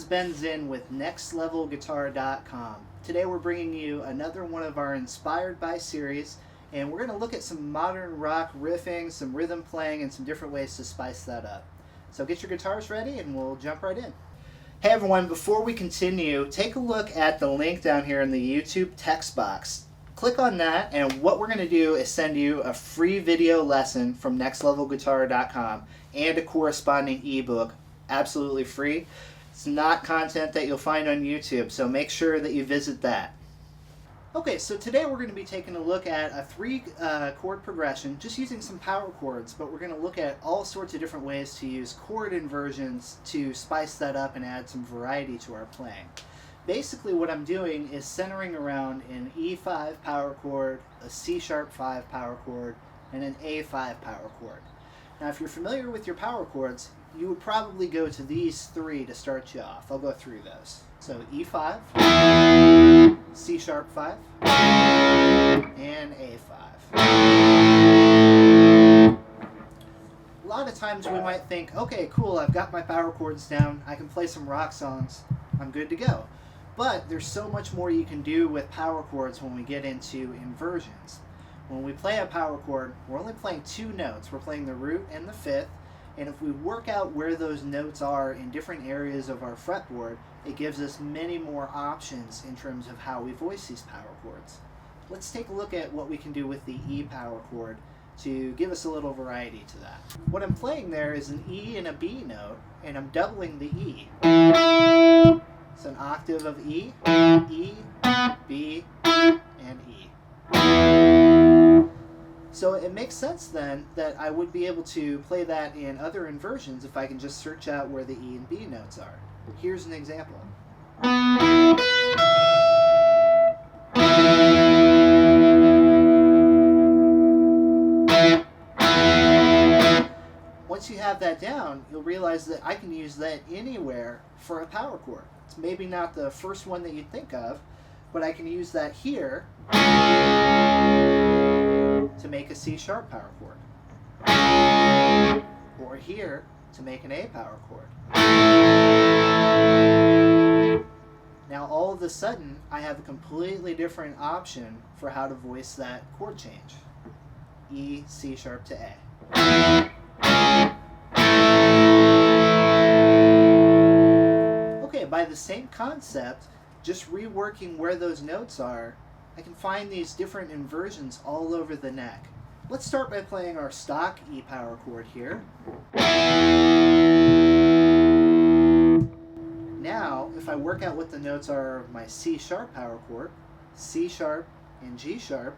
Ben Zinn with nextlevelguitar.com. Today we're bringing you another one of our Inspired By series, and we're going to look at some modern rock riffing, some rhythm playing, and some different ways to spice that up. So get your guitars ready and we'll jump right in. Hey everyone, before we continue, take a look at the link down here in the YouTube text box. Click on that, and what we're going to do is send you a free video lesson from nextlevelguitar.com and a corresponding ebook, absolutely free. It's not content that you'll find on YouTube, so make sure that you visit that. Okay, so today we're going to be taking a look at a three chord progression, just using some power chords, but we're going to look at all sorts of different ways to use chord inversions to spice that up and add some variety to our playing. Basically what I'm doing is centering around an E5 power chord, a C-sharp 5 power chord, and an A5 power chord. Now if you're familiar with your power chords, you would probably go to these three to start you off. I'll go through those. So E5, C-sharp 5, and A5. A lot of times we might think, okay, cool, I've got my power chords down, I can play some rock songs, I'm good to go. But there's so much more you can do with power chords when we get into inversions. When we play a power chord, we're only playing two notes. We're playing the root and the fifth, and if we work out where those notes are in different areas of our fretboard, it gives us many more options in terms of how we voice these power chords. Let's take a look at what we can do with the E power chord to give us a little variety to that. What I'm playing there is an E and a B note, and I'm doubling the E. It's an octave of E, E, B, and E. So it makes sense then that I would be able to play that in other inversions if I can just search out where the E and B notes are. Here's an example. Once you have that down, you'll realize that I can use that anywhere for a power chord. It's maybe not the first one that you'd think of, but I can use that here to make a C-sharp power chord, or here to make an A power chord. Now all of a sudden I have a completely different option for how to voice that chord change. E, C-sharp to A. Okay, by the same concept, just reworking where those notes are, I can find these different inversions all over the neck. Let's start by playing our stock E power chord here. Now, if I work out what the notes are of my C-sharp power chord, C-sharp and G-sharp,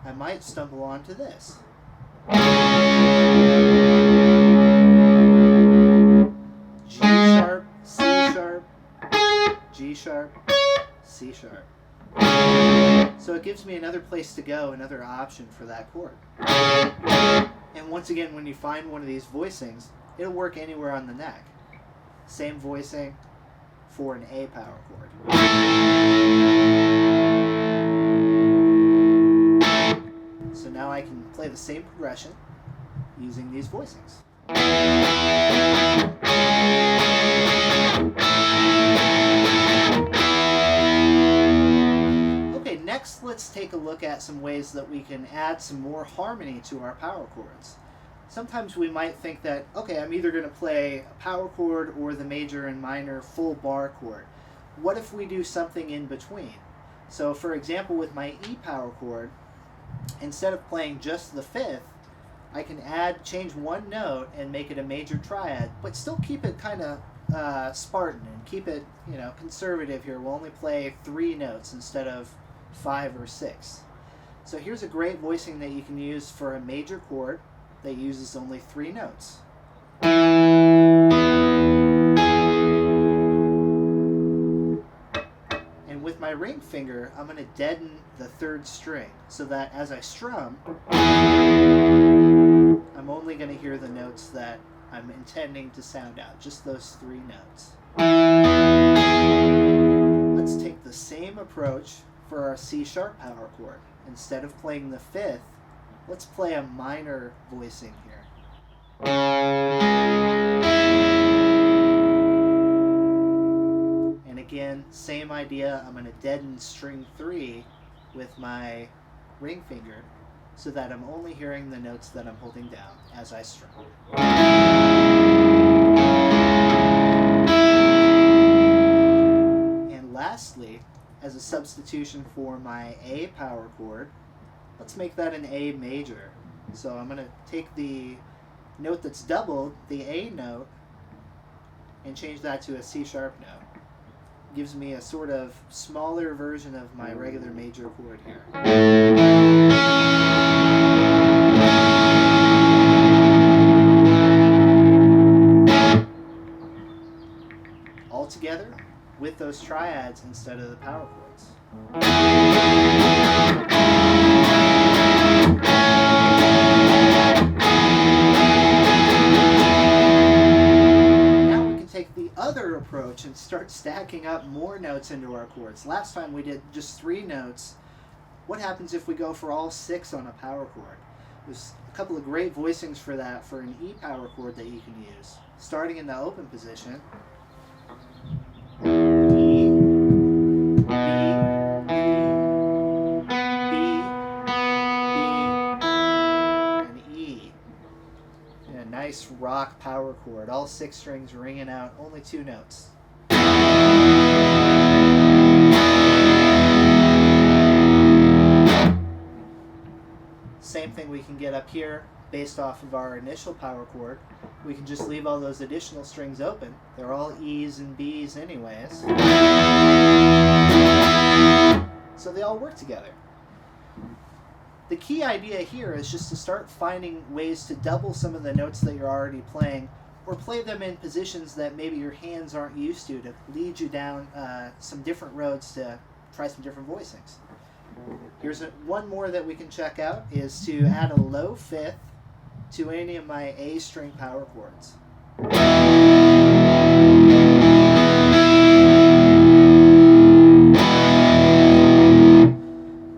I might stumble onto this. G-sharp, C-sharp, G-sharp, C-sharp. So it gives me another place to go, another option for that chord. And once again, when you find one of these voicings, it'll work anywhere on the neck. Same voicing for an A power chord. So now I can play the same progression using these voicings. Next, let's take a look at some ways that we can add some more harmony to our power chords. Sometimes we might think that, okay, I'm either going to play a power chord or the major and minor full bar chord. What if we do something in between? So for example, with my E power chord, instead of playing just the fifth, I can change one note and make it a major triad, but still keep it kind of Spartan and keep it, conservative here. We'll only play 3 notes instead of 5 or 6. So here's a great voicing that you can use for a major chord that uses only 3 notes. And with my ring finger, I'm going to deaden the 3rd string so that as I strum, I'm only going to hear the notes that I'm intending to sound out, just those 3 notes. Let's take the same approach for our C-sharp power chord. Instead of playing the 5th, let's play a minor voicing here. idea, I'm going to deaden string 3 with my ring finger so that I'm only hearing the notes that I'm holding down as I strum. And lastly, as a substitution for my A power chord, let's make that an A major. So I'm going to take the note that's doubled, the A note, and change that to a C sharp note. Gives me a sort of smaller version of my regular major chord here. All together with those triads instead of the power chords. Other approach and start stacking up more notes into our chords. Last time we did just 3 notes. What happens if we go for all 6 on a power chord? There's a couple of great voicings for that for an E power chord that you can use. Starting in the open position. E, B, and E. And a nice rock power chord, all 6 strings ringing out, only 2 notes. Same thing we can get up here based off of our initial power chord. We can just leave all those additional strings open. They're all E's and B's anyways. So they all work together. The key idea here is just to start finding ways to double some of the notes that you're already playing, or play them in positions that maybe your hands aren't used to lead you down some different roads to try some different voicings. Here's one more that we can check out, is to add a low 5th to any of my A string power chords.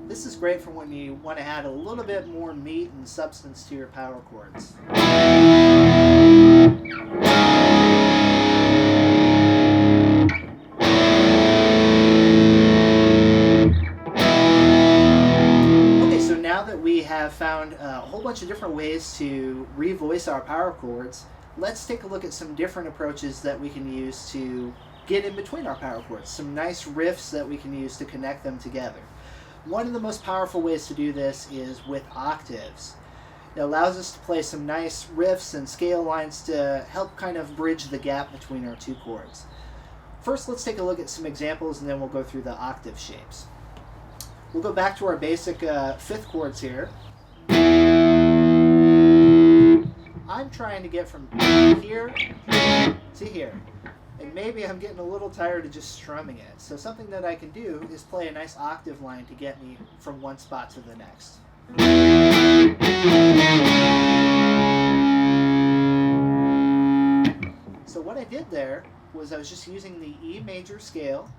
This is great for when you want to add a little bit more meat and substance to your power chords. Okay, so now that we have found a whole bunch of different ways to revoice our power chords, let's take a look at some different approaches that we can use to get in between our power chords. Some nice riffs that we can use to connect them together. One of the most powerful ways to do this is with octaves. It allows us to play some nice riffs and scale lines to help kind of bridge the gap between our 2 chords. First, let's take a look at some examples and then we'll go through the octave shapes. We'll go back to our basic 5th chords here. I'm trying to get from here to here. And maybe I'm getting a little tired of just strumming it. So something that I can do is play a nice octave line to get me from one spot to the next. So what I did there was I was just using the E major scale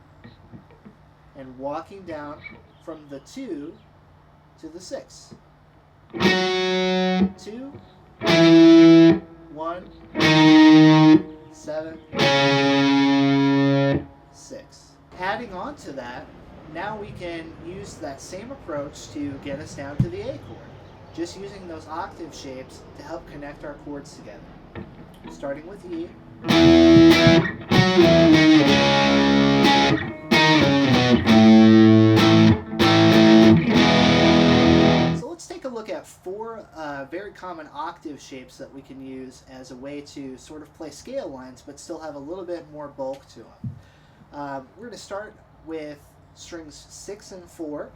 and walking down from the 2 to the 6. 2, 1, 7, 6. Adding on to that, now we can use that same approach to get us down to the A chord, just using those octave shapes to help connect our chords together. Starting with E. So let's take a look at 4 very common octave shapes that we can use as a way to sort of play scale lines but still have a little bit more bulk to them. We're going to start with strings 6 and 4.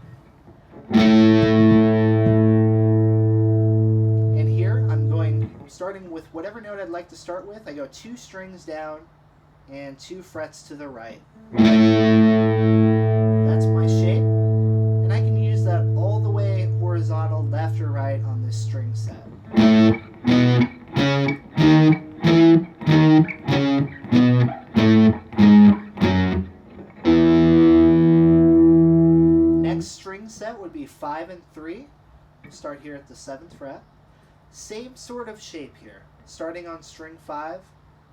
And here I'm starting with whatever note I'd like to start with. I go 2 strings down and 2 frets to the right. That's my shape. And I can use that all the way horizontal, left or right on this string set. Next string set would be 5 and 3. We'll start here at the 7th fret. Same sort of shape here. Starting on string 5,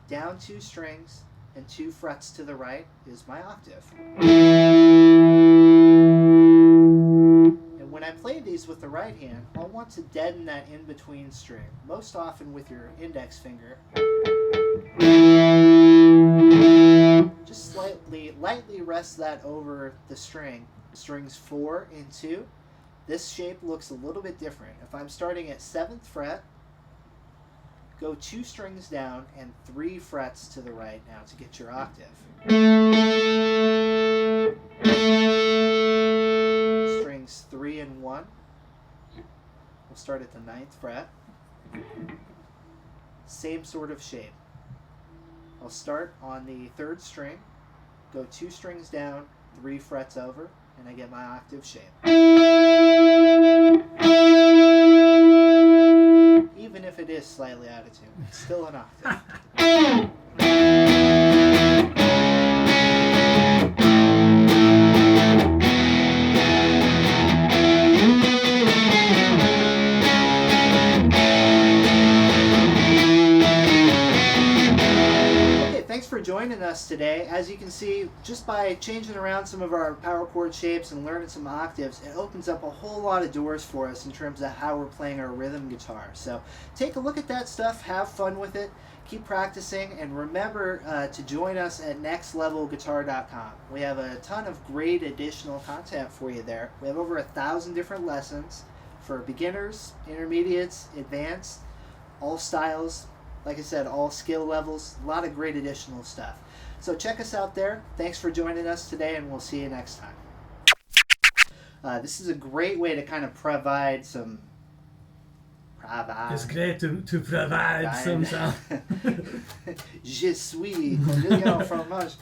down 2 strings, and 2 frets to the right is my octave. And when I play these with the right hand, I'll want to deaden that in-between string, most often with your index finger. Just lightly rest that over the string. Strings 4 and 2. This shape looks a little bit different. If I'm starting at 7th fret, go 2 strings down and 3 frets to the right now to get your octave. Strings 3 and 1. We'll start at the 9th fret. Same sort of shape. I'll start on the 3rd string, go 2 strings down, 3 frets over, and I get my octave shape. Even if it is slightly out of tune, it's still an octave. Thanks for joining us today. As you can see, just by changing around some of our power chord shapes and learning some octaves, it opens up a whole lot of doors for us in terms of how we're playing our rhythm guitar. So take a look at that stuff, have fun with it, keep practicing, and remember to join us at nextlevelguitar.com. We have a ton of great additional content for you there. We have over 1,000 different lessons for beginners, intermediates, advanced, all styles. Like I said, all skill levels, a lot of great additional stuff. So check us out there. Thanks for joining us today, and we'll see you next time. This is a great way to kind of provide some... It's great to provide some sound. Je suis, fromage.